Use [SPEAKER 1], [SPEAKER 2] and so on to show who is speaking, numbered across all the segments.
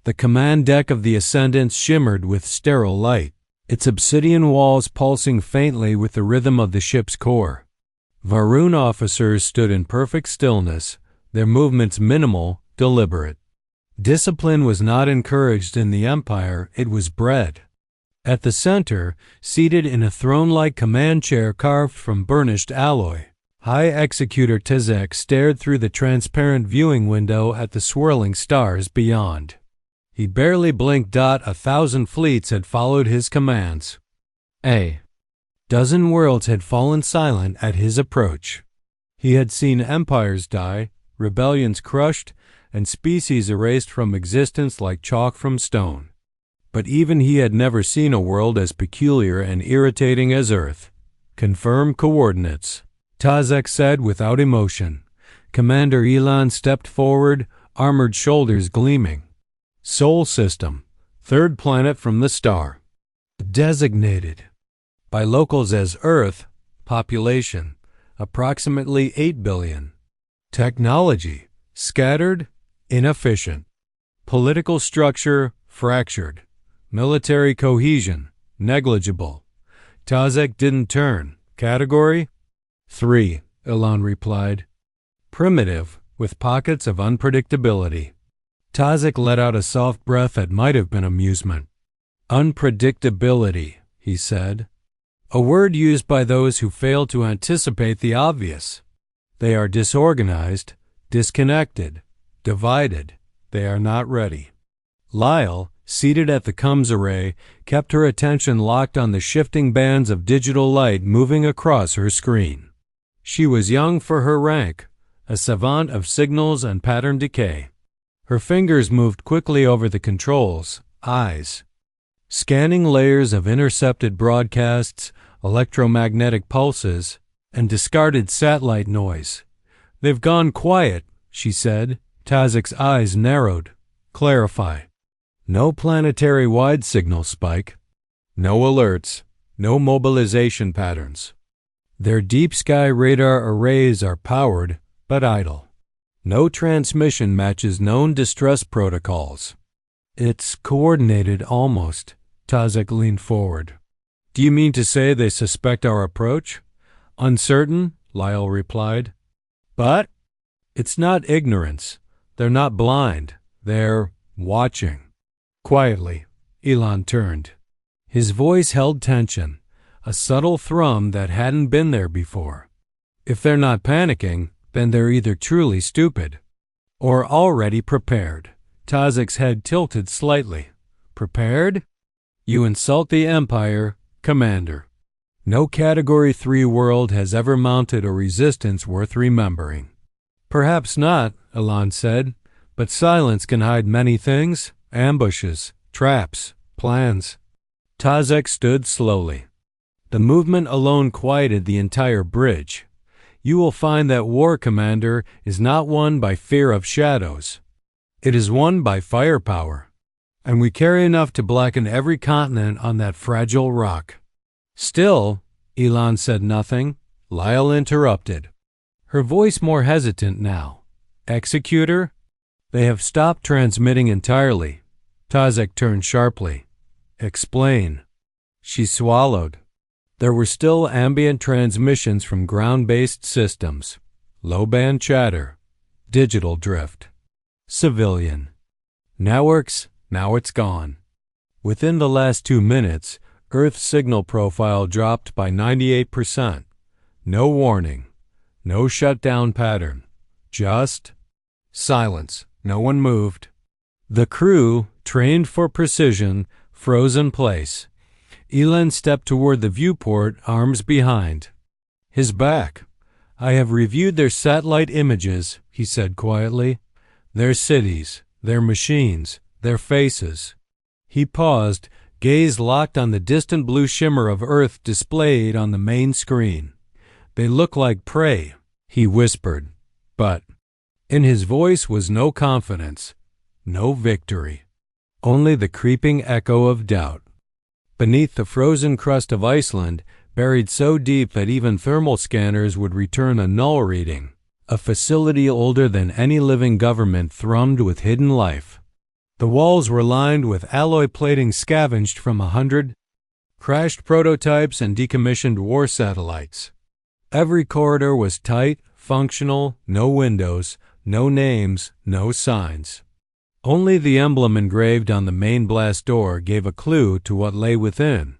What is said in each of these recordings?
[SPEAKER 1] The command deck of the Ascendant shimmered with sterile light, its obsidian walls pulsing faintly with the rhythm of the ship's core. Varun officers stood in perfect stillness, their movements minimal, deliberate. Discipline was not encouraged in the Empire, it was bred. At the center, seated in a throne-like command chair carved from burnished alloy, High Executor Tezek stared through the transparent viewing window at the swirling stars beyond. He barely blinked. 1,000 fleets had followed his commands. A dozen worlds had fallen silent at his approach. He had seen empires die, rebellions crushed, and species erased from existence like chalk from stone. But even he had never seen a world as peculiar and irritating as Earth. Confirm coordinates, Tazek said without emotion. Commander Elan stepped forward, armored shoulders gleaming. Sol system, third planet from the star. Designated by locals as Earth, population, approximately 8 billion. Technology, scattered, inefficient. Political structure, fractured. Military cohesion, negligible. Tazek didn't turn. Category? 3, Elan replied. Primitive, with pockets of unpredictability. Tazek let out a soft breath that might have been amusement. Unpredictability, he said. A word used by those who fail to anticipate the obvious. They are disorganized, disconnected, divided. They are not ready. Lyle, seated at the comms array, kept her attention locked on the shifting bands of digital light moving across her screen. She was young for her rank, a savant of signals and pattern decay. Her fingers moved quickly over the controls, eyes, scanning layers of intercepted broadcasts, electromagnetic pulses, and discarded satellite noise. They've gone quiet, she said. Tazek's eyes narrowed. Clarify. No planetary wide signal spike. No alerts. No mobilization patterns. Their deep sky radar arrays are powered, but idle. No transmission matches known distress protocols. It's coordinated almost. Tazek leaned forward. Do you mean to say they suspect our approach? Uncertain, Lyle replied. But it's not ignorance. They're not blind. They're watching. Quietly, Elan turned. His voice held tension, a subtle thrum that hadn't been there before. If they're not panicking, then they're either truly stupid or already prepared. Tazek's head tilted slightly. Prepared? You insult the Empire, Commander. No Category 3 world has ever mounted a resistance worth remembering. Perhaps not, Elan said, but silence can hide many things. Ambushes, traps, plans. Tazek stood slowly. The movement alone quieted the entire bridge. You will find that war, Commander, is not won by fear of shadows. It is won by firepower. And we carry enough to blacken every continent on that fragile rock. Still, Elan said nothing. Lyle interrupted. Her voice more hesitant now. Executor? They have stopped transmitting entirely. Tazek turned sharply. Explain. She swallowed. There were still ambient transmissions from ground-based systems. Low-band chatter. Digital drift. Civilian. Networks, now it's gone. Within the last 2 minutes, Earth's signal profile dropped by 98%. No warning. No shutdown pattern. Just silence. No one moved. The crew, trained for precision, froze in place. Elan stepped toward the viewport, arms behind. His back. I have reviewed their satellite images, he said quietly. Their cities, their machines, their faces. He paused, gaze locked on the distant blue shimmer of Earth displayed on the main screen. They look like prey, he whispered. But in his voice was no confidence, no victory. Only the creeping echo of doubt. Beneath the frozen crust of Iceland, buried so deep that even thermal scanners would return a null reading, a facility older than any living government thrummed with hidden life. The walls were lined with alloy plating scavenged from 100 crashed prototypes and decommissioned war satellites. Every corridor was tight, functional, no windows, no names, no signs. Only the emblem engraved on the main blast door gave a clue to what lay within,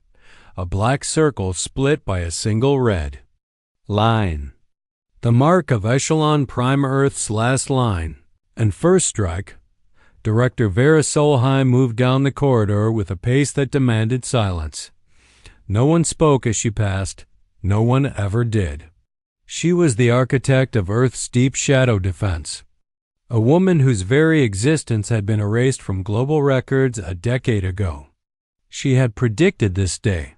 [SPEAKER 1] a black circle split by a single red line. The mark of Echelon Prime Earth's last line. And first strike, Director Vera Solheim moved down the corridor with a pace that demanded silence. No one spoke as she passed. No one ever did. She was the architect of Earth's deep shadow defense, a woman whose very existence had been erased from global records a decade ago. She had predicted this day.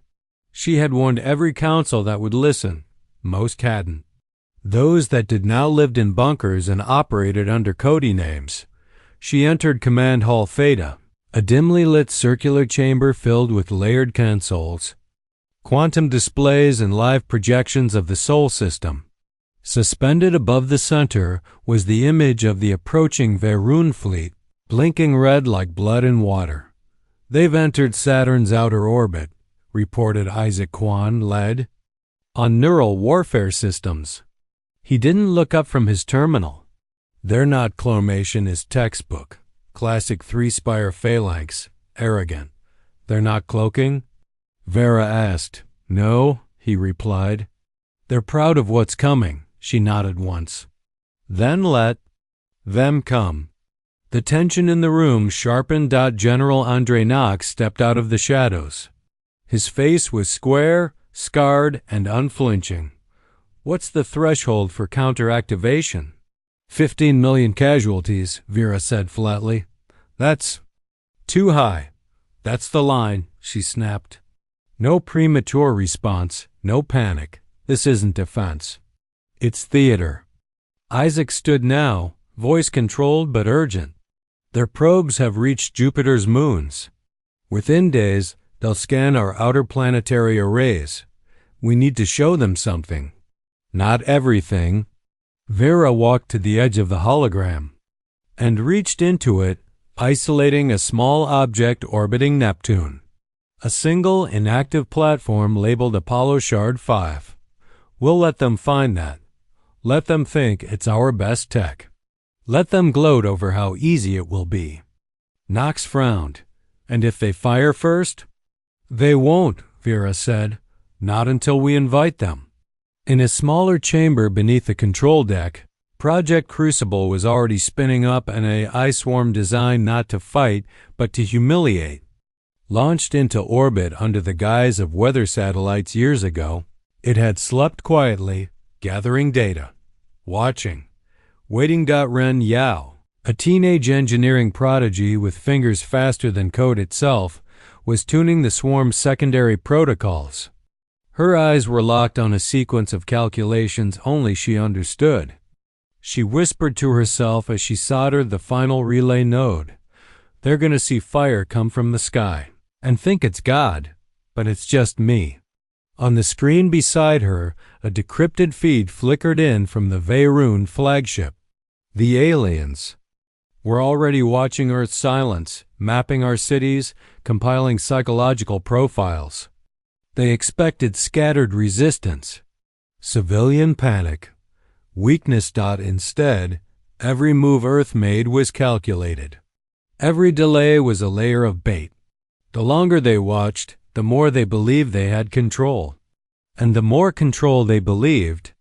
[SPEAKER 1] She had warned every council that would listen. Most hadn't. Those that did now lived in bunkers and operated under Cody names. She entered Command Hall Theta, a dimly lit circular chamber filled with layered consoles, quantum displays and live projections of the Sol system. Suspended above the center was the image of the approaching Va'ruun fleet, blinking red like blood and water. "They've entered Saturn's outer orbit," reported Isaac Kwan, led on neural warfare systems. He didn't look up from his terminal. "They're not," clomation is textbook. Classic three-spire phalanx. Arrogant. "They're not cloaking?" Vera asked. "No," he replied. "They're proud of what's coming." She nodded once. "Then let them come." The tension in the room sharpened. General Andre Knox stepped out of the shadows. His face was square, scarred, and unflinching. "What's the threshold for counter-activation?" 15 million casualties, Vera said flatly. "That's too high." "That's the line," she snapped. "No premature response, no panic. This isn't defense. It's theater." Isaac stood now, voice controlled but urgent. "Their probes have reached Jupiter's moons. Within days, they'll scan our outer planetary arrays. We need to show them something. Not everything." Vera walked to the edge of the hologram and reached into it, isolating a small object orbiting Neptune. A single inactive platform labeled Apollo Shard 5. "We'll let them find that. Let them think it's our best tech. Let them gloat over how easy it will be." Knox frowned. "And if they fire first?" "They won't," Vera said. "Not until we invite them." In a smaller chamber beneath the control deck, Project Crucible was already spinning up an AI swarm designed not to fight, but to humiliate. Launched into orbit under the guise of weather satellites years ago, it had slept quietly, gathering data, watching, waiting. Ren Yao, a teenage engineering prodigy with fingers faster than code itself, was tuning the swarm's secondary protocols. Her eyes were locked on a sequence of calculations only she understood. She whispered to herself as she soldered the final relay node. "They're going to see fire come from the sky and think it's God, but it's just me." On the screen beside her, a decrypted feed flickered in from the Va'ruun flagship. The aliens were already watching Earth's silence, mapping our cities, compiling psychological profiles. They expected scattered resistance, civilian panic, weakness. Instead, every move Earth made was calculated. Every delay was a layer of bait. The longer they watched, the more they believed they had control. And the more control they believed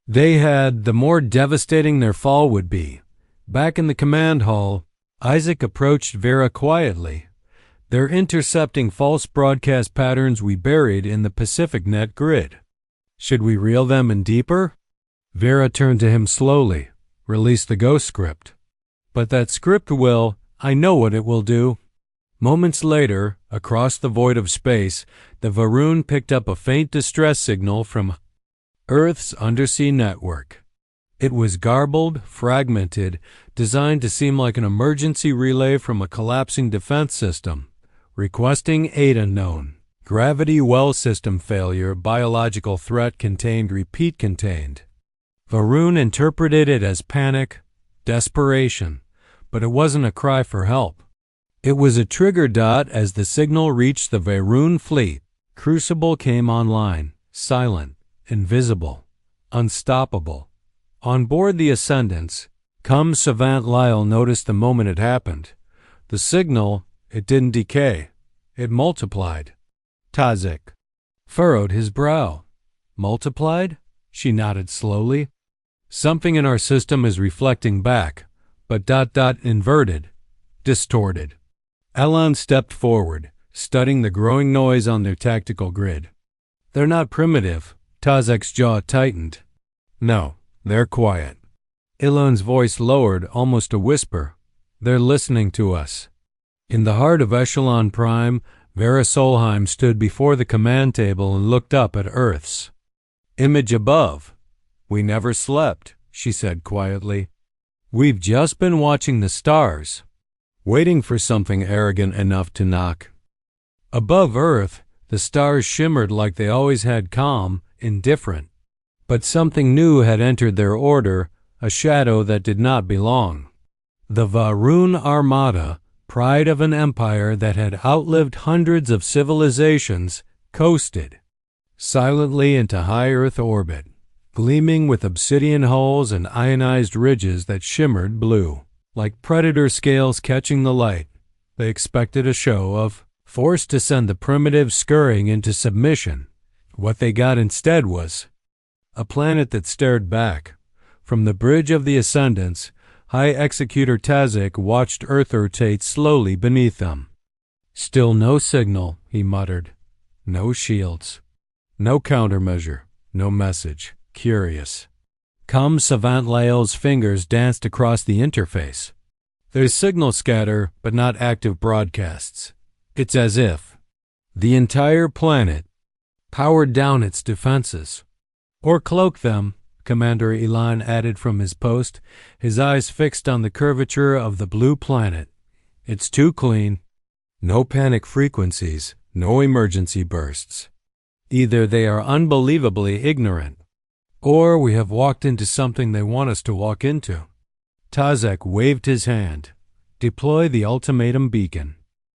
[SPEAKER 1] they had, the more devastating their fall would be. Back in the command hall, Isaac approached Vera quietly. "They're intercepting false broadcast patterns we buried in the Pacific Net grid. Should we reel them in deeper?" Vera turned to him slowly. "Release the ghost script." "But that script will, I know what it will do." Moments later, across the void of space, the Va'ruun picked up a faint distress signal from Earth's undersea network. It was garbled, fragmented, designed to seem like an emergency relay from a collapsing defense system, requesting aid unknown. Gravity well system failure, biological threat contained, repeat contained. Va'ruun interpreted it as panic, desperation, but it wasn't a cry for help. It was a trigger dot as the signal reached the Varun fleet. Crucible came online, silent, invisible, unstoppable. On board the Ascendants, Savant Lyle noticed the moment it happened. The signal, it didn't decay. It multiplied. Tazek furrowed his brow. Multiplied? She nodded slowly. Something in our system is reflecting back, but inverted, distorted. Elon stepped forward, studying the growing noise on their tactical grid. They're not primitive. Tazek's jaw tightened. No, they're quiet. Elon's voice lowered, almost a whisper. They're listening to us. In the heart of Echelon Prime, Vera Solheim stood before the command table and looked up at Earth's image above. We never slept, she said quietly. We've just been watching the stars, waiting for something arrogant enough to knock. Above Earth, the stars shimmered like they always had, calm, indifferent. But something new had entered their order, a shadow that did not belong. The Varun Armada, pride of an empire that had outlived hundreds of civilizations, coasted silently into high Earth orbit, gleaming with obsidian hulls and ionized ridges that shimmered blue. Like predator scales catching the light, they expected a show of force to send the primitives scurrying into submission. What they got instead was a planet that stared back. From the bridge of the Ascendants, High Executor Tazek watched Earth rotate slowly beneath them. Still no signal, he muttered. No shields. No countermeasure. No message. Curious. Savant Lyle's fingers danced across the interface. There's signal scatter, but not active broadcasts. It's as if the entire planet powered down its defenses. Or cloaked them, Commander Elon added from his post, his eyes fixed on the curvature of the blue planet. It's too clean. No panic frequencies, no emergency bursts. Either they are unbelievably ignorant, or we have walked into something they want us to walk into. Tazek waved his hand. Deploy the ultimatum beacon.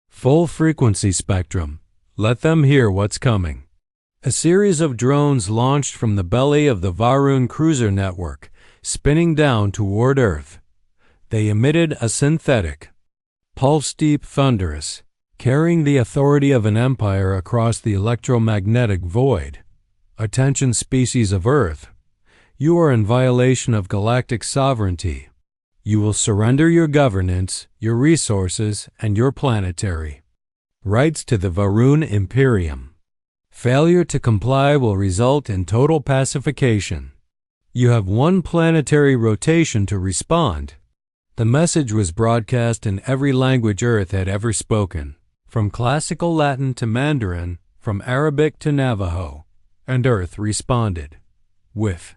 [SPEAKER 1] Full frequency spectrum. Let them hear what's coming. A series of drones launched from the belly of the Varun cruiser network, spinning down toward Earth. They emitted a synthetic, pulse-deep thunderous, carrying the authority of an empire across the electromagnetic void. Attention species of Earth. You are in violation of galactic sovereignty. You will surrender your governance, your resources, and your planetary rights to the Varun Imperium. Failure to comply will result in total pacification. You have one planetary rotation to respond. The message was broadcast in every language Earth had ever spoken, from classical Latin to Mandarin, from Arabic to Navajo, and Earth responded with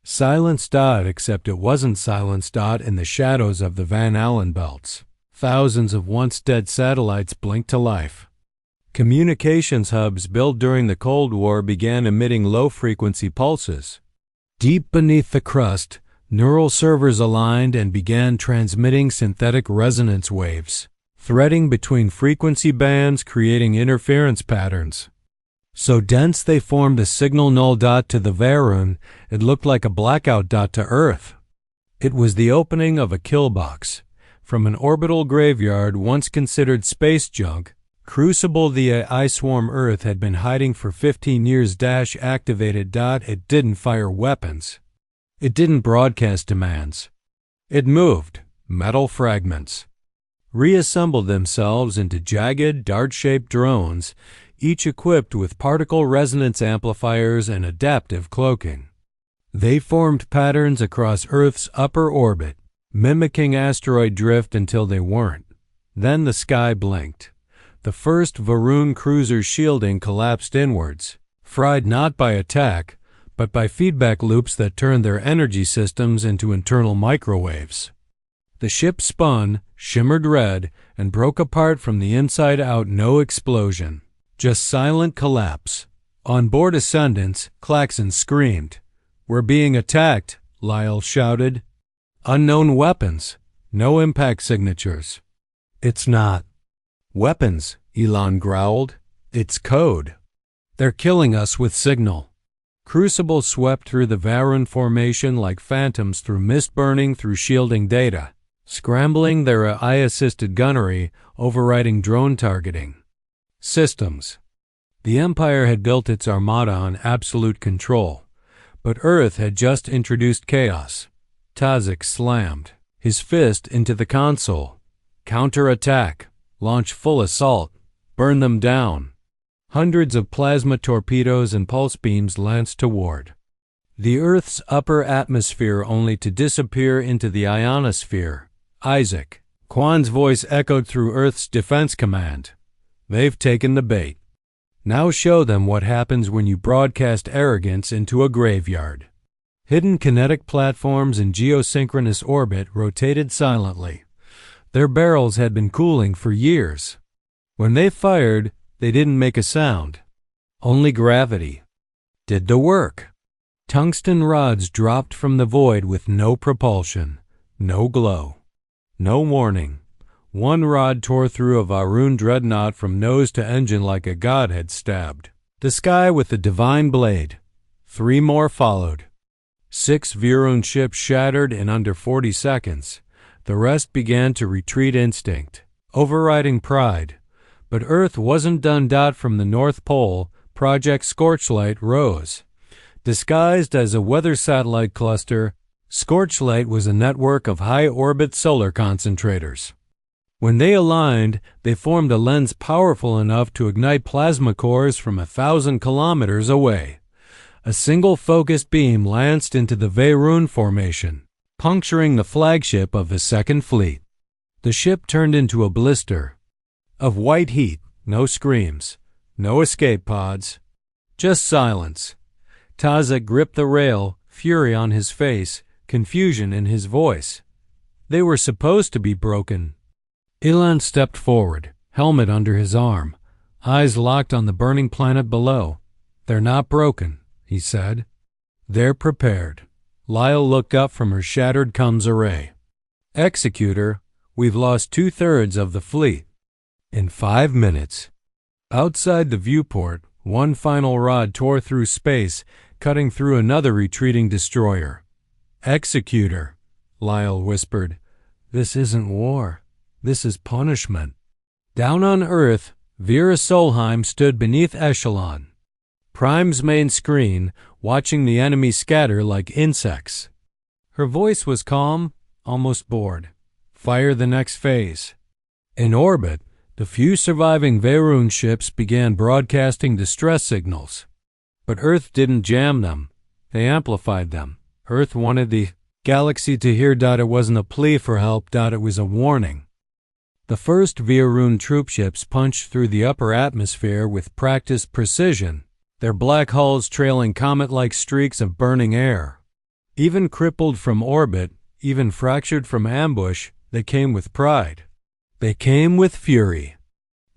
[SPEAKER 1] silence. Except it wasn't silence. In the shadows of the Van Allen belts, thousands of once dead satellites blinked to life. Communications hubs built during the Cold War began emitting low-frequency pulses. Deep beneath the crust, neural servers aligned and began transmitting synthetic resonance waves, threading between frequency bands, creating interference patterns. So dense they formed a signal null. To the Varun, it looked like a blackout. To Earth, it was the opening of a kill box. From an orbital graveyard once considered space junk, Crucible the AI swarm Earth had been hiding for 15 years. Activated. It didn't fire weapons. It didn't broadcast demands. It moved. Metal fragments reassembled themselves into jagged, dart-shaped drones, each equipped with particle resonance amplifiers and adaptive cloaking. They formed patterns across Earth's upper orbit, mimicking asteroid drift until they weren't. Then the sky blinked. The first Varun cruiser's shielding collapsed inwards, fried not by attack, but by feedback loops that turned their energy systems into internal microwaves. The ship spun, shimmered red, and broke apart from the inside out. No explosion, just silent collapse. On board Ascendants, Klaxon screamed. "We're being attacked," Lyle shouted. "Unknown weapons, no impact signatures." "It's not," Weapons, Elon growled. It's code. They're killing us with signal. Crucible swept through the Varun formation like phantoms through mist burning through shielding data, scrambling their AI-assisted gunnery, overriding drone targeting. Systems. The Empire had built its armada on absolute control, but Earth had just introduced chaos. Tazik slammed his fist into the console. Counter-attack. Launch full assault. Burn them down. Hundreds of plasma torpedoes and pulse beams lanced toward the Earth's upper atmosphere only to disappear into the ionosphere. Isaac Kwan's voice echoed through Earth's defense command. They've taken the bait. Now show them what happens when you broadcast arrogance into a graveyard. Hidden kinetic platforms in geosynchronous orbit rotated silently. Their barrels had been cooling for years. When they fired, they didn't make a sound. Only gravity did the work. Tungsten rods dropped from the void with no propulsion, no glow, no warning. One rod tore through a Varun dreadnought from nose to engine like a god had stabbed the sky with a divine blade. 3 more followed. 6 Varun ships shattered in under 40 seconds. The rest began to retreat instinct, overriding pride. But Earth wasn't done. From the North Pole, Project Scorchlight rose. Disguised as a weather satellite cluster, Scorchlight was a network of high-orbit solar concentrators. When they aligned, they formed a lens powerful enough to ignite plasma cores from 1,000 kilometers away. A single focused beam lanced into the Varun formation, puncturing the flagship of the Second Fleet. The ship turned into a blister of white heat. No screams, no escape pods, just silence. Tazik gripped the rail, fury on his face, confusion in his voice. They were supposed to be broken. Elon stepped forward, helmet under his arm, eyes locked on the burning planet below. They're not broken, he said. They're prepared. Lyle looked up from her shattered comms array. Executor, we've lost 2/3 of the fleet. In 5 minutes. Outside the viewport, one final rod tore through space, cutting through another retreating destroyer. Executor, Lyle whispered. This isn't war. This is punishment. Down on Earth, Vera Solheim stood beneath Echelon, Prime's main screen, watching the enemy scatter like insects. Her voice was calm, almost bored. Fire the next phase. In orbit, the few surviving Varun ships began broadcasting distress signals. But Earth didn't jam them. They amplified them. Earth wanted the galaxy to hear it wasn't a plea for help, it was a warning. The first Varun troopships punched through the upper atmosphere with practiced precision, their black hulls trailing comet-like streaks of burning air. Even crippled from orbit, even fractured from ambush, they came with pride. They came with fury.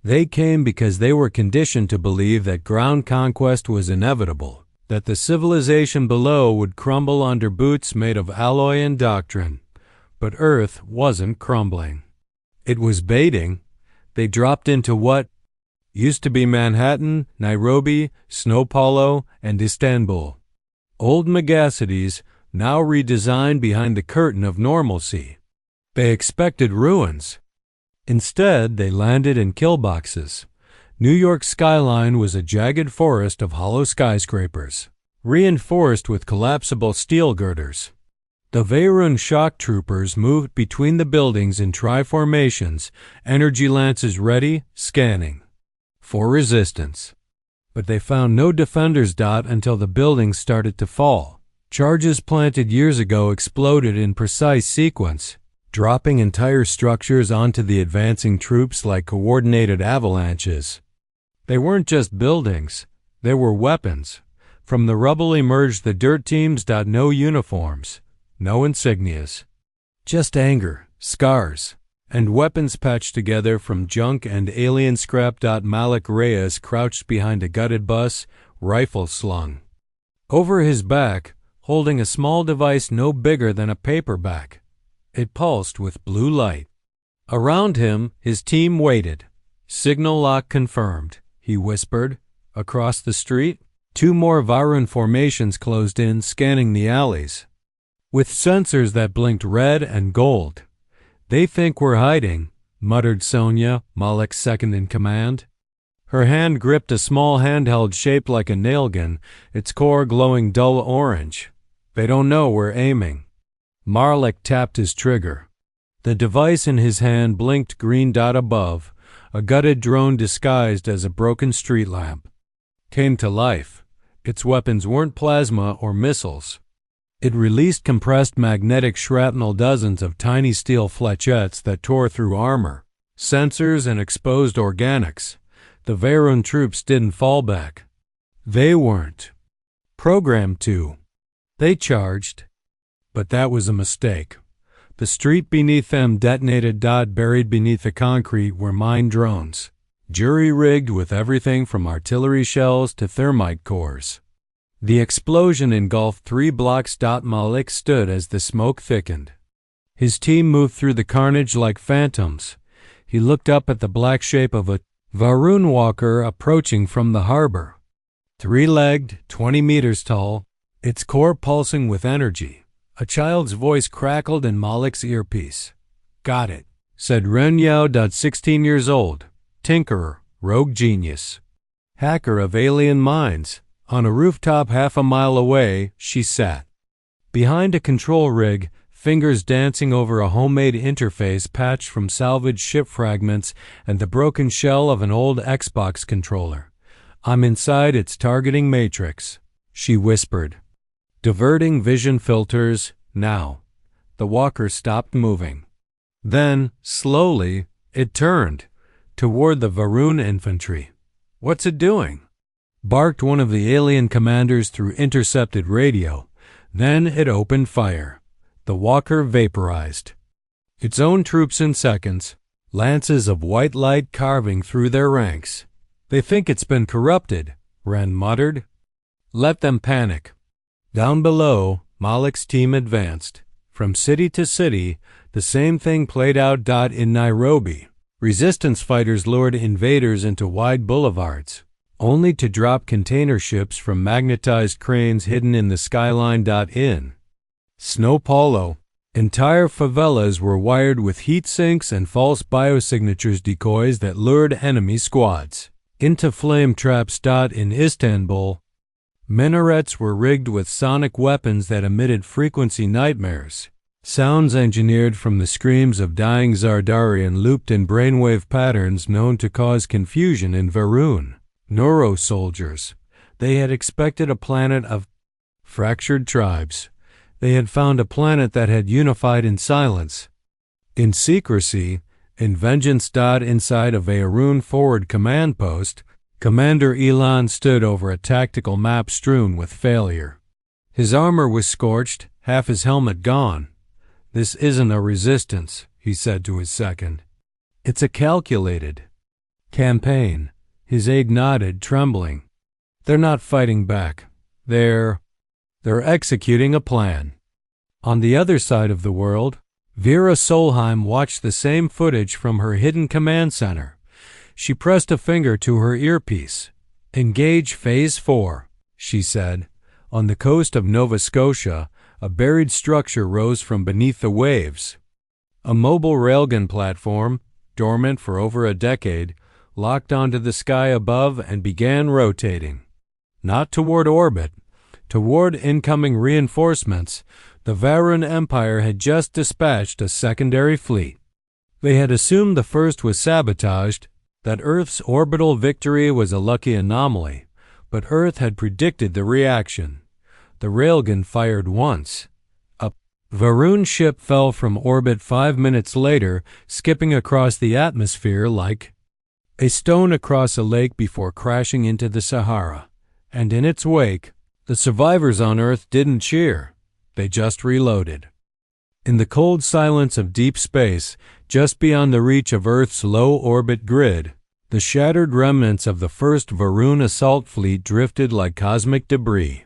[SPEAKER 1] They came because they were conditioned to believe that ground conquest was inevitable, that the civilization below would crumble under boots made of alloy and doctrine. But Earth wasn't crumbling. It was baiting. They dropped into what used to be Manhattan, Nairobi, Sao Paulo, and Istanbul. Old megacities, now redesigned behind the curtain of normalcy. They expected ruins. Instead, they landed in killboxes. New York's skyline was a jagged forest of hollow skyscrapers, reinforced with collapsible steel girders. The Varun shock troopers moved between the buildings in tri-formations, energy lances ready, scanning for resistance. But they found no defenders until the buildings started to fall. Charges planted years ago exploded in precise sequence, dropping entire structures onto the advancing troops like coordinated avalanches. They weren't just buildings, they were weapons. From the rubble emerged the dirt teams. No uniforms, no insignias. Just anger, scars, and weapons patched together from junk and alien scrap. Malik Reyes crouched behind a gutted bus, rifle slung over his back, holding a small device no bigger than a paperback. It pulsed with blue light. Around him, his team waited, Signal lock confirmed, he whispered. Across the street, 2 more Varun formations closed in, scanning the alleys. With sensors that blinked red and gold. They think we're hiding, muttered Sonia, Malik's second-in-command. Her hand gripped a small handheld shaped like a nail gun, its core glowing dull orange. They don't know we're aiming. Malik tapped his trigger. The device in his hand blinked green dot above, a gutted drone disguised as a broken street lamp. Came to life. Its weapons weren't plasma or missiles. It released compressed magnetic shrapnel, dozens of tiny steel flechettes that tore through armor, sensors, and exposed organics. The Varun troops didn't fall back. They weren't programmed to. They charged. But that was a mistake. The street beneath them detonated. Buried beneath the concrete were mine drones, jury-rigged with everything from artillery shells to thermite cores. The explosion engulfed 3 blocks. Malik stood as the smoke thickened. His team moved through the carnage like phantoms. He looked up at the black shape of a Varun walker approaching from the harbor. 3-legged, 20 meters tall, its core pulsing with energy. A child's voice crackled in Malik's earpiece. Got it, said Ren Yao. 16 years old, tinkerer, rogue genius, hacker of alien minds. On a rooftop half a mile away, she sat. Behind a control rig, fingers dancing over a homemade interface patched from salvaged ship fragments and the broken shell of an old Xbox controller. I'm inside its targeting matrix, she whispered. Diverting vision filters, now. The walker stopped moving. Then, slowly, it turned, toward the Varun infantry. What's it doing? Barked one of the alien commanders through intercepted radio. Then it opened fire. The walker vaporized. Its own troops in seconds, lances of white light carving through their ranks. They think it's been corrupted, Ren muttered. Let them panic. Down below, Malik's team advanced. From city to city, the same thing played out. In Nairobi, resistance fighters lured invaders into wide boulevards, only to drop container ships from magnetized cranes hidden in the skyline. In São Paulo, entire favelas were wired with heat sinks and false biosignatures decoys that lured enemy squads into flame traps. In Istanbul, minarets were rigged with sonic weapons that emitted frequency nightmares, sounds engineered from the screams of dying Zardari and looped in brainwave patterns known to cause confusion in Varun. Neuro-soldiers. They had expected a planet of fractured tribes. They had found a planet that had unified in silence, in secrecy, in vengeance. Inside a Varun forward command post, Commander Elon stood over a tactical map strewn with failure. His armor was scorched, half his helmet gone. This isn't a resistance, he said to his second. It's a calculated campaign. His aide nodded, trembling. They're not fighting back. They're executing a plan. On the other side of the world, Vera Solheim watched the same footage from her hidden command center. She pressed a finger to her earpiece. Engage Phase 4, she said. On the coast of Nova Scotia, a buried structure rose from beneath the waves. A mobile railgun platform, dormant for over a decade, locked onto the sky above and began rotating. Not toward orbit, toward incoming reinforcements. The Varun Empire had just dispatched a secondary fleet. They had assumed the first was sabotaged, that Earth's orbital victory was a lucky anomaly, but Earth had predicted the reaction. The railgun fired once. A Varun ship fell from orbit 5 minutes later, skipping across the atmosphere like a stone across a lake before crashing into the Sahara. And in its wake, the survivors on Earth didn't cheer. They just reloaded. In the cold silence of deep space, just beyond the reach of Earth's low-orbit grid, the shattered remnants of the first Varun assault fleet drifted like cosmic debris.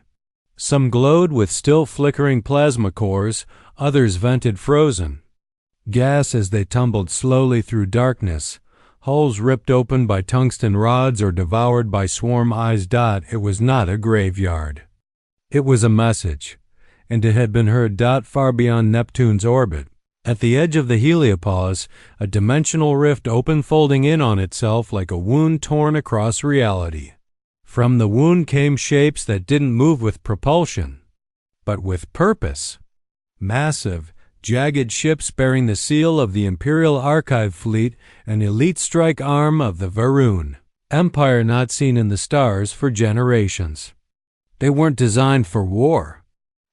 [SPEAKER 1] Some glowed with still flickering plasma cores, others vented frozen gas as they tumbled slowly through darkness, hulls ripped open by tungsten rods or devoured by swarm eyes. It was not a graveyard. It was a message, and it had been heard far beyond Neptune's orbit. At the edge of the heliopause, a dimensional rift opened, folding in on itself like a wound torn across reality. From the wound came shapes that didn't move with propulsion, but with purpose. Massive, jagged ships bearing the seal of the Imperial Archive Fleet, an elite strike arm of the Varun Empire not seen in the stars for generations. They weren't designed for war.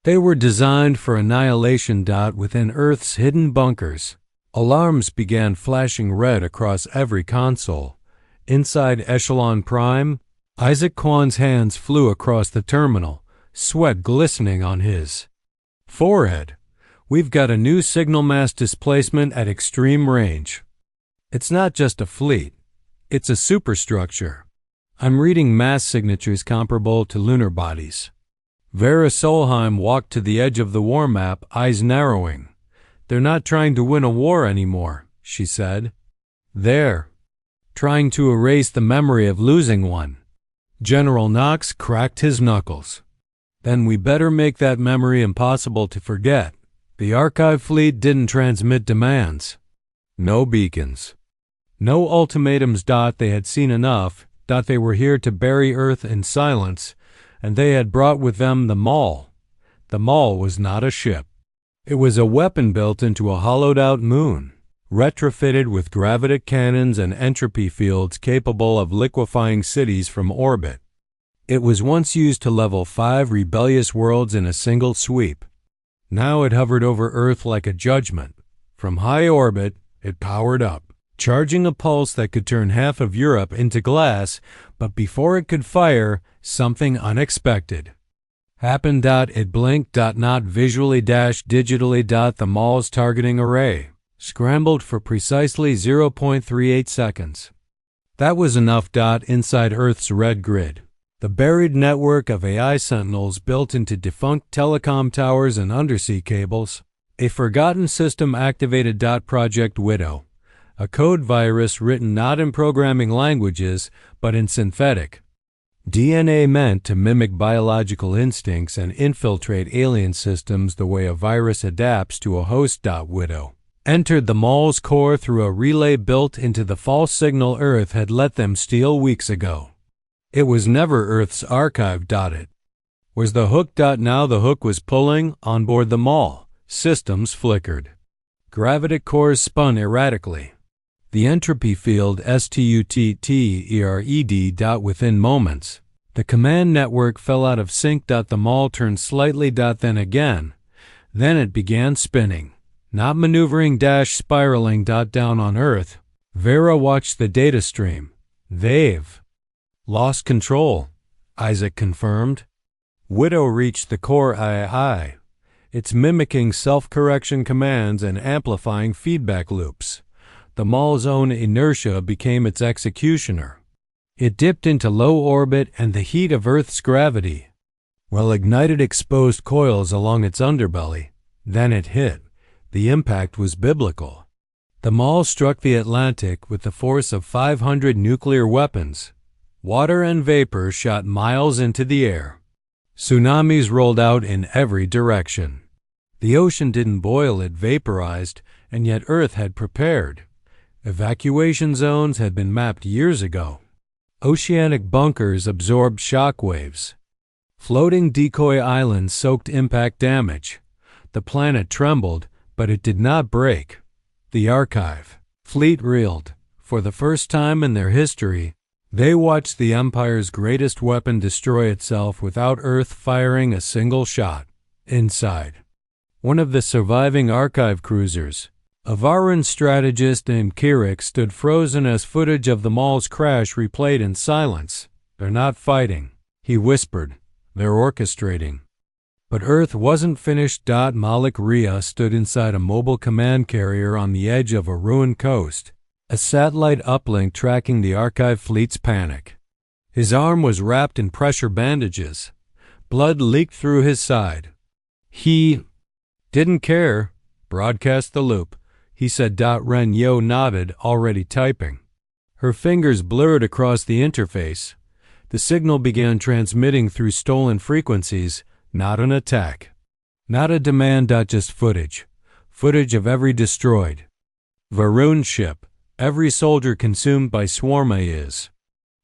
[SPEAKER 1] They were designed for annihilation. Within Earth's hidden bunkers, alarms began flashing red across every console. Inside Echelon Prime, Isaac Kwan's hands flew across the terminal, sweat glistening on his forehead. We've got a new signal mass displacement at extreme range. It's not just a fleet, it's a superstructure. I'm reading mass signatures comparable to lunar bodies. Vera Solheim walked to the edge of the war map, eyes narrowing. They're not trying to win a war anymore, she said. They're trying to erase the memory of losing one. General Knox cracked his knuckles. Then we better make that memory impossible to forget. The Archive Fleet didn't transmit demands. No beacons. No ultimatums. They had seen enough. They were here to bury Earth in silence, and they had brought with them the Maul. The Maul was not a ship. It was a weapon built into a hollowed-out moon, retrofitted with gravitic cannons and entropy fields capable of liquefying cities from orbit. It was once used to level 5 rebellious worlds in a single sweep. Now it hovered over Earth like a judgment. From high orbit, it powered up, charging a pulse that could turn half of Europe into glass, but before it could fire, something unexpected happened. It blinked. Not visually, digitally. The Maul's targeting array scrambled for precisely 0.38 seconds. That was enough. Inside Earth's red grid, the buried network of AI sentinels built into defunct telecom towers and undersea cables, a forgotten system activated. Project Widow, a code virus written not in programming languages, but in synthetic DNA meant to mimic biological instincts and infiltrate alien systems the way a virus adapts to a host. Widow entered the Maul's core through a relay built into the false signal Earth had let them steal weeks ago. It was never Earth's archive. It was the hook. Now the hook was pulling on board the Maul. Systems flickered. Gravitic cores spun erratically. The entropy field stuttered. Within moments, the command network fell out of sync. The Maul turned slightly. Then again. Then it began spinning. Not maneuvering. Spiraling. Down on Earth, Vera watched the data stream. They've lost control, Isaac confirmed. Widow reached the core II. It's mimicking self-correction commands and amplifying feedback loops. The Maul's own inertia became its executioner. It dipped into low orbit, and the heat of Earth's gravity ignited exposed coils along its underbelly. Then it hit. The impact was biblical. The Maul struck the Atlantic with the force of 500 nuclear weapons. Water and vapor shot miles into the air. Tsunamis rolled out in every direction. The ocean didn't boil, it vaporized, and yet Earth had prepared. Evacuation zones had been mapped years ago. Oceanic bunkers absorbed shock waves. Floating decoy islands soaked impact damage. The planet trembled, but it did not break. The Archive Fleet reeled. For the first time in their history, they watched the Empire's greatest weapon destroy itself without Earth firing a single shot. Inside, one of the surviving Archive cruisers, a Varun strategist named Kirik, stood frozen as footage of the Maul's crash replayed in silence. They're not fighting, he whispered. They're orchestrating. But Earth wasn't finished. Malik Rhea stood inside a mobile command carrier on the edge of a ruined coast, a satellite uplink tracking the Archive Fleet's panic. His arm was wrapped in pressure bandages. Blood leaked through his side. He didn't care. Broadcast the loop, he said. Ren Yo nodded, already typing. Her fingers blurred across the interface. The signal began transmitting through stolen frequencies, not an attack. Not a demand. Just footage. Footage of every destroyed Varun ship, every soldier consumed by Swarma is.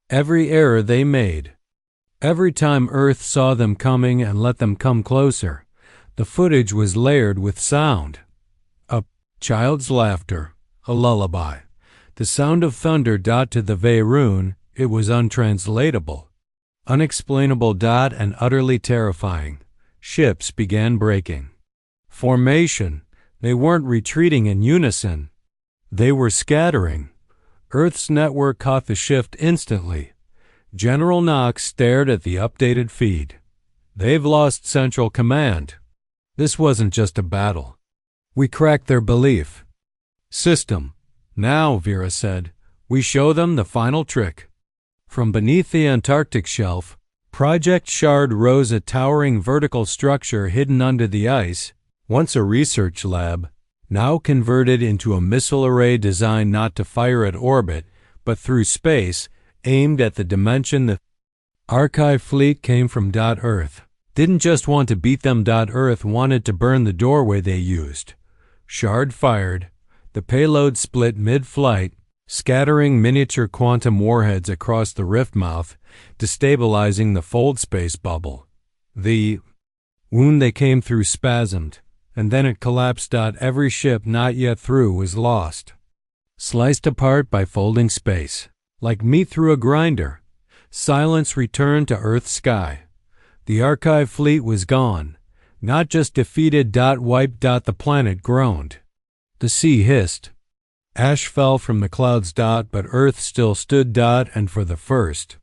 [SPEAKER 1] Every error they made. Every time Earth saw them coming and let them come closer. The footage was layered with sound. A child's laughter, a lullaby. The sound of thunder. To the Varun, it was untranslatable. Unexplainable. And utterly terrifying. Ships began breaking. Formation. They weren't retreating in unison. They were scattering. Earth's network caught the shift instantly. General Knox stared at the updated feed. They've lost central command. This wasn't just a battle. We cracked their belief system. Now, Vera said, we show them the final trick. From beneath the Antarctic shelf, Project Shard rose, a towering vertical structure hidden under the ice, once a research lab, now converted into a missile array designed not to fire at orbit, but through space, aimed at the dimension. The Archive fleet came from Earth. Didn't just want to beat them. Earth wanted to burn the doorway they used. Shard fired. The payload split mid-flight, scattering miniature quantum warheads across the rift mouth, destabilizing the fold space bubble. The wound they came through spasmed, and then it collapsed. Every ship not yet through was lost. Sliced apart by folding space. Like meat through a grinder. Silence returned to Earth's sky. The Archive fleet was gone. Not just defeated. Wiped. The planet groaned. The sea hissed. Ash fell from the clouds. But Earth still stood. And for the first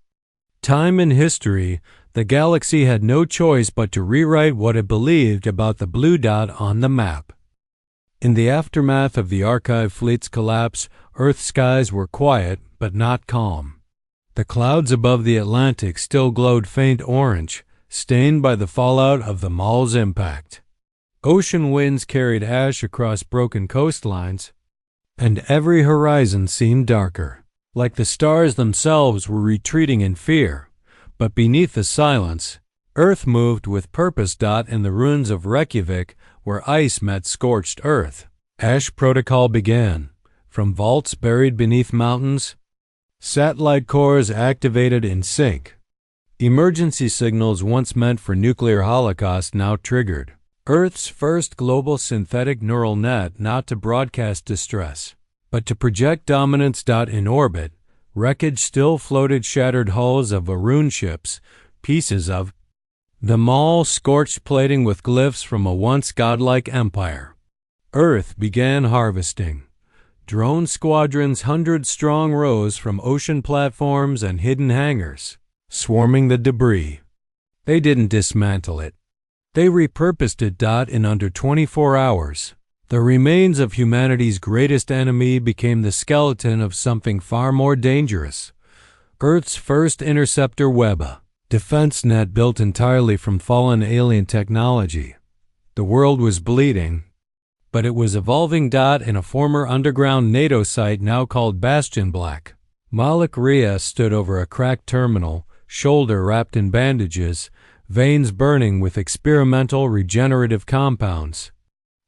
[SPEAKER 1] time in history, the galaxy had no choice but to rewrite what it believed about the blue dot on the map. In the aftermath of the Archive fleet's collapse, Earth's skies were quiet but not calm. The clouds above the Atlantic still glowed faint orange, stained by the fallout of the Maul's impact. Ocean winds carried ash across broken coastlines, and every horizon seemed darker, like the stars themselves were retreating in fear. But beneath the silence, Earth moved with purpose. In the ruins of Reykjavik, where ice met scorched earth, Ash Protocol began. From vaults buried beneath mountains, satellite cores activated in sync. Emergency signals once meant for nuclear holocaust now triggered. Earth's first global synthetic neural net, not to broadcast distress, but to project dominance. In orbit, wreckage still floated, shattered hulls of Varun ships, pieces of the Maul, scorched plating with glyphs from a once godlike empire. Earth began harvesting. Drone squadrons 100-strong rose from ocean platforms and hidden hangars, swarming the debris. They didn't dismantle it. They repurposed it. In under 24 hours, the remains of humanity's greatest enemy became the skeleton of something far more dangerous. Earth's first interceptor web, a defense net built entirely from fallen alien technology. The world was bleeding, but it was evolving. In a former underground NATO site now called Bastion Black, Malik Rhea stood over a cracked terminal, shoulder wrapped in bandages, veins burning with experimental regenerative compounds.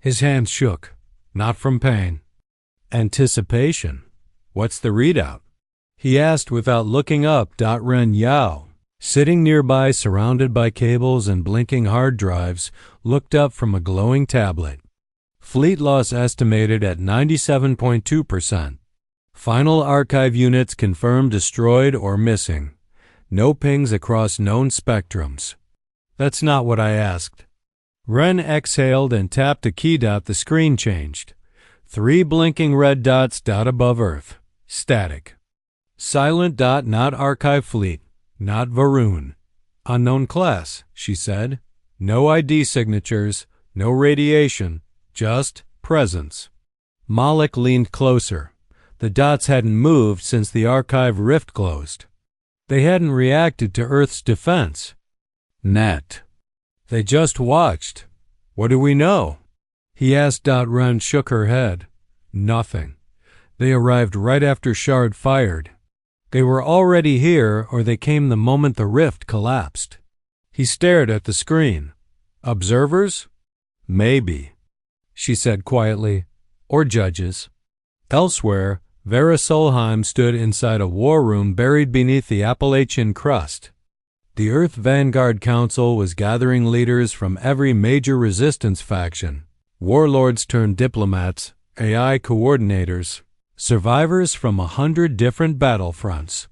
[SPEAKER 1] His hands shook, not from pain. Anticipation. What's the readout? He asked without looking up. Ren Yao, sitting nearby surrounded by cables and blinking hard drives, looked up from a glowing tablet. Fleet loss estimated at 97.2%. Final Archive units confirmed destroyed or missing. No pings across known spectrums. That's not what I asked. Ren exhaled and tapped a key. The screen changed. 3 blinking red dots. Above Earth. Static. Silent. Not Archive fleet. Not Varun. Unknown class, she said. No ID signatures. No radiation. Just presence. Malik leaned closer. The dots hadn't moved since the Archive rift closed. They hadn't reacted to Earth's defense net. They just watched. What do we know? He asked. Ren shook her head. Nothing. They arrived right after Shard fired. They were already here, or they came the moment the rift collapsed. He stared at the screen. Observers? Maybe, she said quietly. Or judges. Elsewhere, Vera Solheim stood inside a war room buried beneath the Appalachian crust. The Earth Vanguard Council was gathering leaders from every major resistance faction, warlords turned diplomats, AI coordinators, survivors from 100 different battlefronts.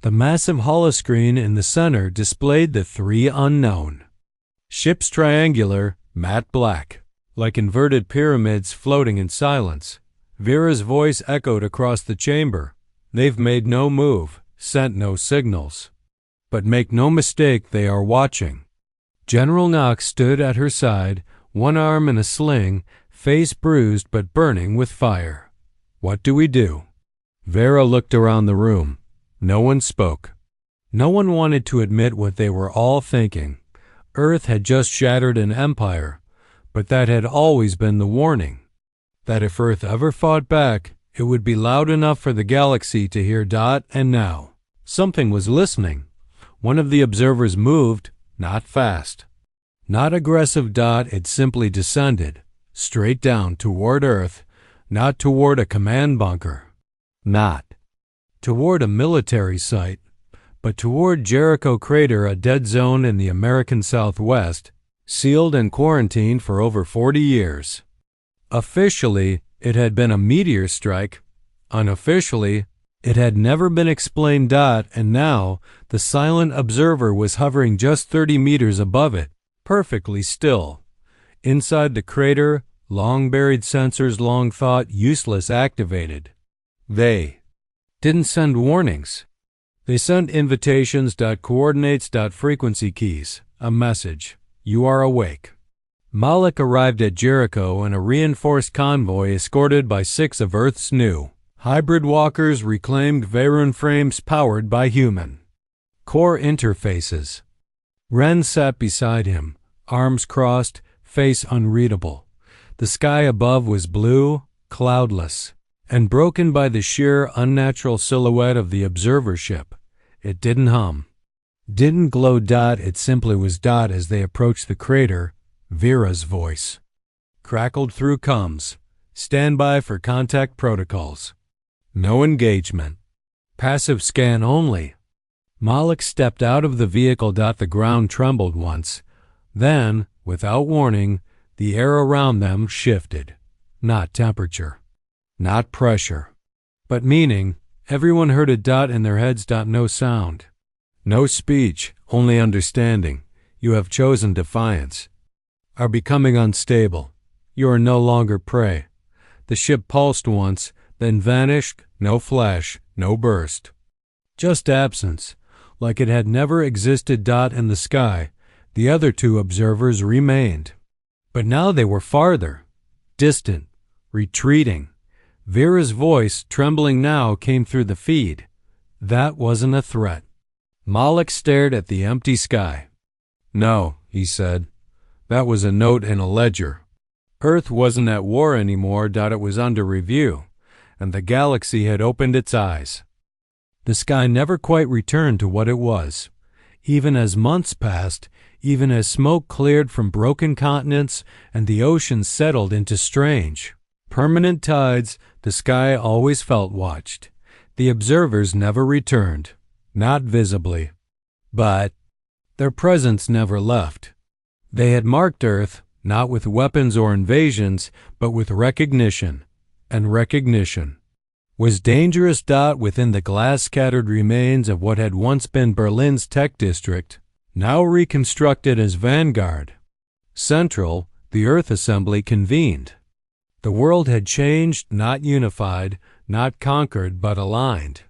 [SPEAKER 1] The massive holoscreen in the center displayed the three unknown. Ships triangular, matte black, like inverted pyramids floating in silence. Vera's voice echoed across the chamber. They've made no move, sent no signals. But make no mistake, they are watching. General Knox stood at her side, one arm in a sling, face bruised but burning with fire. What do we do? Vera looked around the room. No one spoke. No one wanted to admit what they were all thinking. Earth had just shattered an empire, but that had always been the warning. That if Earth ever fought back, it would be loud enough for the galaxy to hear. And now, something was listening. One of the observers moved, not fast. Not aggressive. It simply descended, straight down toward Earth, not toward a command bunker. Not toward a military site, but toward Jericho Crater, a dead zone in the American Southwest, sealed and quarantined for over 40 years. Officially, it had been a meteor strike. Unofficially, it had never been explained. And now, the silent observer was hovering just 30 meters above it, perfectly still. Inside the crater, long-buried sensors, long thought useless, activated. They didn't send warnings. They sent invitations. Coordinates. Frequency keys. A message. You are awake. Malik arrived at Jericho in a reinforced convoy escorted by 6 of Earth's new hybrid walkers, reclaimed Veyron frames powered by human core interfaces. Ren sat beside him, arms crossed, face unreadable. The sky above was blue, cloudless, and broken by the sheer, unnatural silhouette of the observer ship. It didn't hum, didn't glow. It simply was. As they approached the crater, Vera's voice crackled through comms. Stand by for contact protocols. No engagement. Passive scan only. Malik stepped out of the vehicle. The ground trembled once. Then, without warning, the air around them shifted. Not temperature. Not pressure. But meaning. Everyone heard it. In their heads. No sound. No speech, only understanding. You have chosen defiance. Are becoming unstable. You are no longer prey. The ship pulsed once, then vanished. No flash, no burst. Just absence, like it had never existed. In the sky, the other 2 observers remained. But now they were farther, distant, retreating. Vera's voice, trembling now, came through the feed. That wasn't a threat. Malik stared at the empty sky. No, he said. That was a note in a ledger. Earth wasn't at war anymore. It was under review, and the galaxy had opened its eyes. The sky never quite returned to what it was. Even as months passed, even as smoke cleared from broken continents and the oceans settled into strange, permanent tides, the sky always felt watched. The observers never returned, not visibly. But their presence never left. They had marked Earth, not with weapons or invasions, but with recognition. And recognition was dangerous. Within the glass-scattered remains of what had once been Berlin's tech district, now reconstructed as Vanguard. Central, the Earth Assembly convened. The world had changed, not unified, not conquered, but aligned.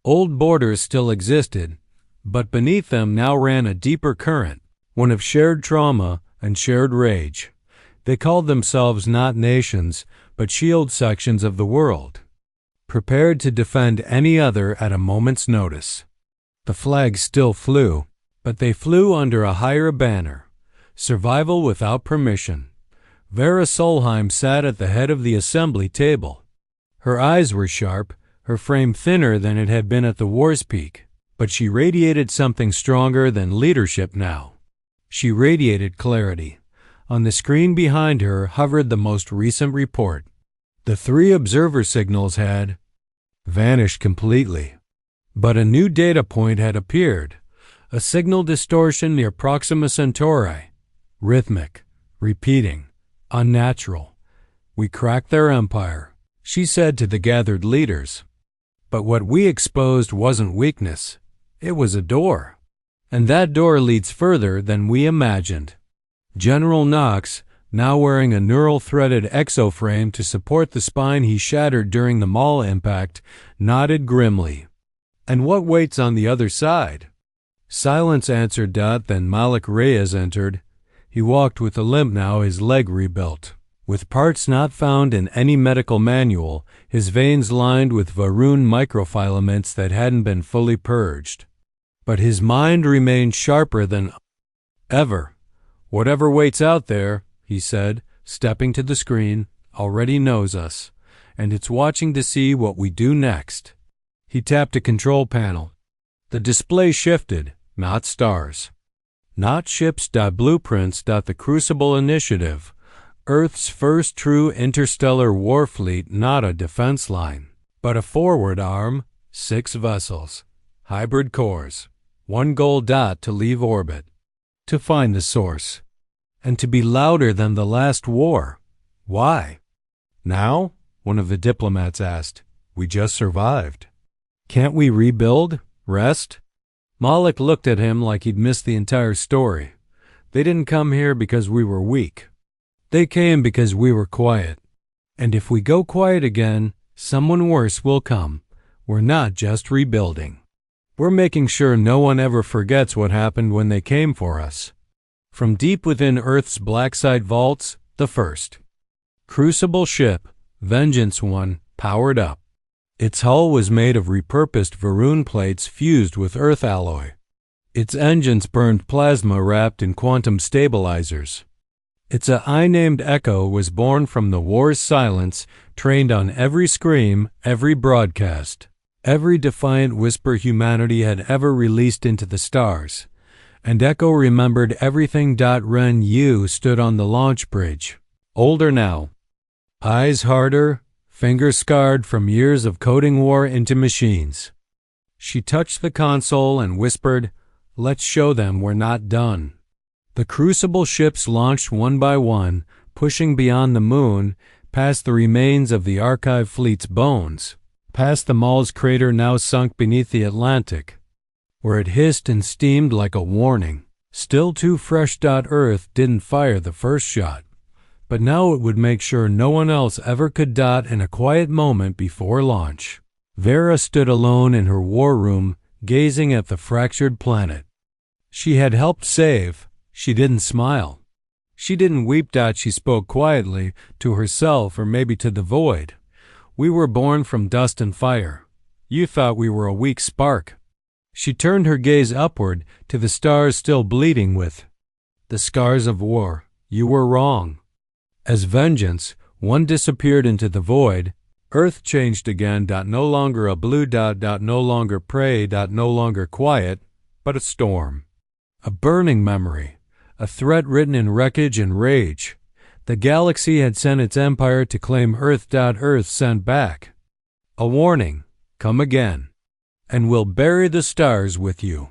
[SPEAKER 1] Old borders still existed, but beneath them now ran a deeper current, one of shared trauma and shared rage. They called themselves not nations, but shield sections of the world, prepared to defend any other at a moment's notice. The flags still flew, but they flew under a higher banner: survival without permission. Vera Solheim sat at the head of the assembly table. Her eyes were sharp, her frame thinner than it had been at the war's peak, but she radiated something stronger than leadership now. She radiated clarity. On the screen behind her hovered the most recent report. The 3 observer signals had vanished completely. But a new data point had appeared, a signal distortion near Proxima Centauri. Rhythmic, repeating, unnatural. We cracked their empire, she said to the gathered leaders. But what we exposed wasn't weakness. It was a door. And that door leads further than we imagined. General Knox, now wearing a neural-threaded exoframe to support the spine he shattered during the Maul impact, nodded grimly. And what waits on the other side? Silence answered. Then Malik Reyes entered. He walked with a limp now, his leg rebuilt. With parts not found in any medical manual, his veins lined with Varun microfilaments that hadn't been fully purged. But his mind remained sharper than ever. Whatever waits out there, he said, stepping to the screen, already knows us, and it's watching to see what we do next. He tapped a control panel. The display shifted, not stars. Not ships. Blueprints. The Crucible Initiative. Earth's first true interstellar war fleet, not a defense line, but a forward arm, 6 vessels, hybrid cores, 1 goal. To leave orbit, to find the source, and to be louder than the last war. Why? Now? One of the diplomats asked. We just survived. Can't we rebuild? Rest? Malik looked at him like he'd missed the entire story. They didn't come here because we were weak. They came because we were quiet. And if we go quiet again, someone worse will come. We're not just rebuilding. We're making sure no one ever forgets what happened when they came for us. From deep within Earth's blacksite vaults, the first Crucible ship, Vengeance 1, powered up. Its hull was made of repurposed Varun plates fused with Earth alloy. Its engines burned plasma wrapped in quantum stabilizers. Its AI named Echo was born from the war's silence, trained on every scream, every broadcast, every defiant whisper humanity had ever released into the stars. And Echo remembered everything. Ren Yu stood on the launch bridge, older now, eyes harder, fingers scarred from years of coding war into machines. She touched the console and whispered, "Let's show them we're not done." The Crucible ships launched one by one, pushing beyond the moon, past the remains of the Archive fleet's bones, past the Maul's crater now sunk beneath the Atlantic, where it hissed and steamed like a warning. Still too fresh. Earth didn't fire the first shot, but now it would make sure no one else ever could. In a quiet moment before launch, Vera stood alone in her war room, gazing at the fractured planet she had helped save. She didn't smile. She didn't weep. She spoke quietly, to herself or maybe to the void. We were born from dust and fire. You thought we were a weak spark. She turned her gaze upward to the stars still bleeding with the scars of war. You were wrong. As Vengeance, one disappeared into the void, Earth changed again. No longer a blue. No longer prey. No longer quiet, but a storm. A burning memory. A threat written in wreckage and rage. The galaxy had sent its empire to claim Earth. Earth sent back a warning. Come again, and we'll bury the stars with you.